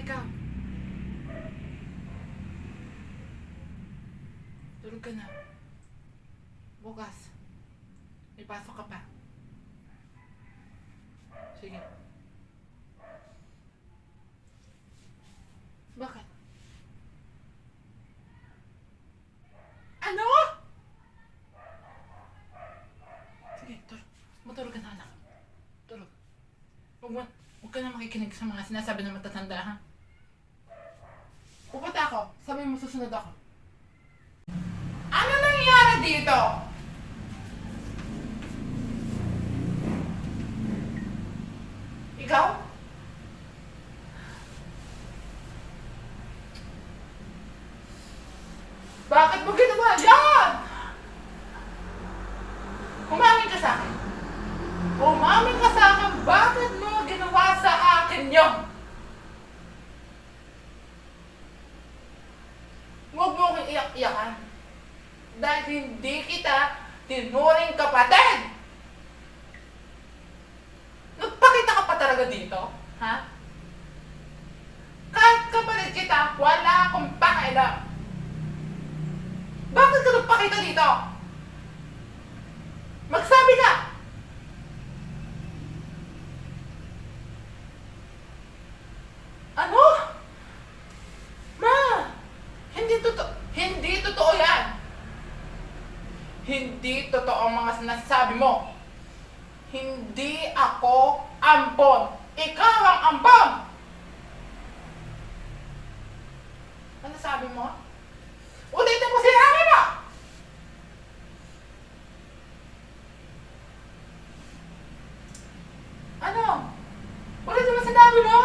ikaw? Tulog ka na. Bukas. May pasok ka pa. Sige. Bakit? Ano? Sige, tulog. Matulog ka na, anak. Tulog. Huwag ka na makikinig sa mga sinasabi ng matatanda, ha? Pupunta ako. Sabi mo susunod ako. Ano nangyari dito? Ikaw? Bakit mo ginawa yan? Umamin ka sa akin. Umamin ka sa akin. Bakit mo ginawa sa akin yun? Huwag mo akong iyak-iyakan. Dahil hindi kita tinuring kapatid. Nagpakita ka pa talaga dito? Ha? Kahit kapatid kita, wala akong pakialam. Bakit ka nagpakita dito? Magsabi ka! Ano? Ma! Hindi totoo yan! Hindi totoo ang mga sinasabi mo. Hindi ako ampon. Ikaw ang ampon! Ano sabi mo? Ulitin mo sinabi mo! Ano? Ulitin mo sinabi mo!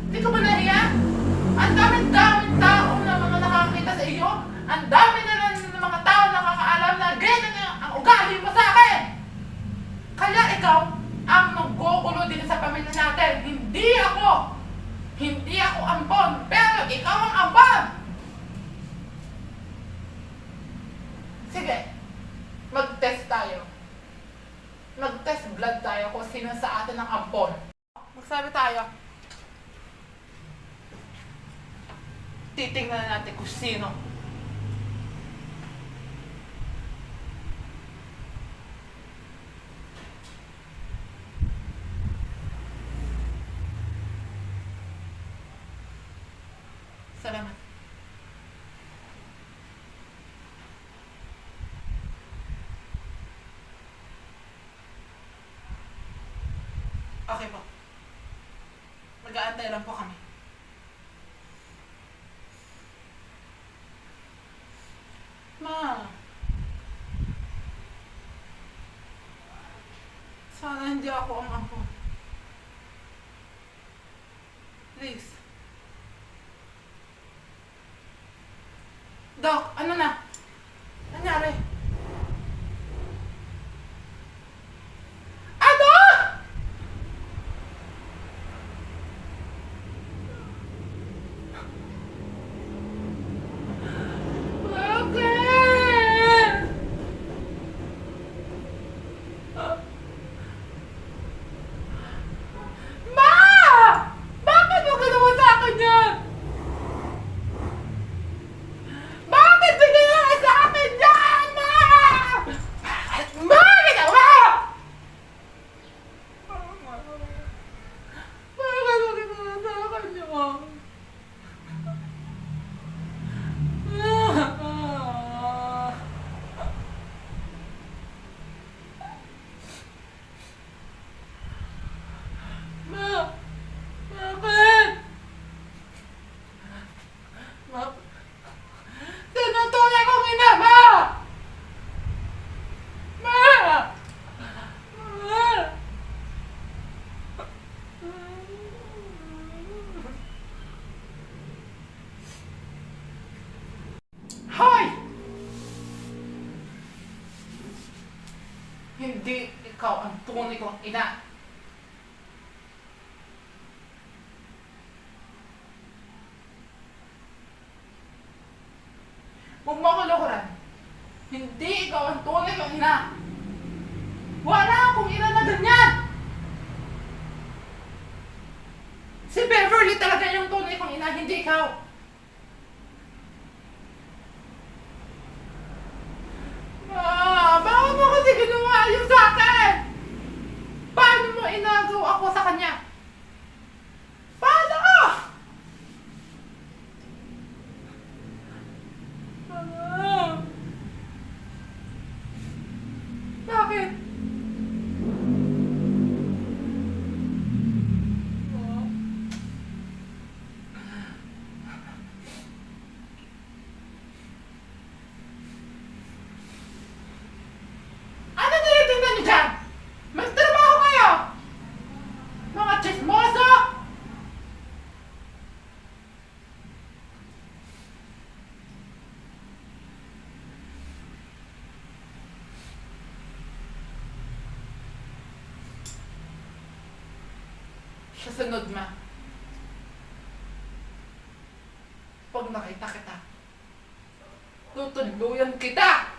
Hindi ka ba nahiya? Ang daming tao na mga nakakita sa iyo. Ang dami na ng mga tao nakakaalam na ganyan ang ugali mo sa akin. Kaya ikaw ang nagkukulo din sa pamilya natin. Hindi ako. Hindi ako ampon. Pero ikaw ang ampon. Sige. Mag-test tayo. Mag-test blood tayo kung sino sa atin ang ampon. Magsabi tayo. Titingnan natin kung sino. Salamat. Okay po. Mag-aantay lang po kami. Ma. Sana hindi ako ang ampon. Please. Doc, ano na? Nangyari? Ano? Bakit? Ma! Bakit mo ginawa sa akin yan? Bakit mo ginawa sa akin yan, Ma? Bakit mo ginawa? Bakit mo ginawa sa akin yan? Ma, bakit? Ma, tinutuloy kong ina, Ma! Ma! Ma! Hoy! Hindi ikaw ang tunay kong ina. Huwag mo ako lokoran. Hindi ikaw ang tunay kong ina. Wala akong ina na ganyan! Si Beverly talaga hindi ikaw. Bakit mo kasi ginawa yun sa akin? Paano mo inagaw ako sa kanya? Paano? Bakit? Ano tinitingnan niyo dyan? Magtrabaho kayo! Mga chismoso! Sa sunod ma. Pag nakita kita, tutuluyan kita!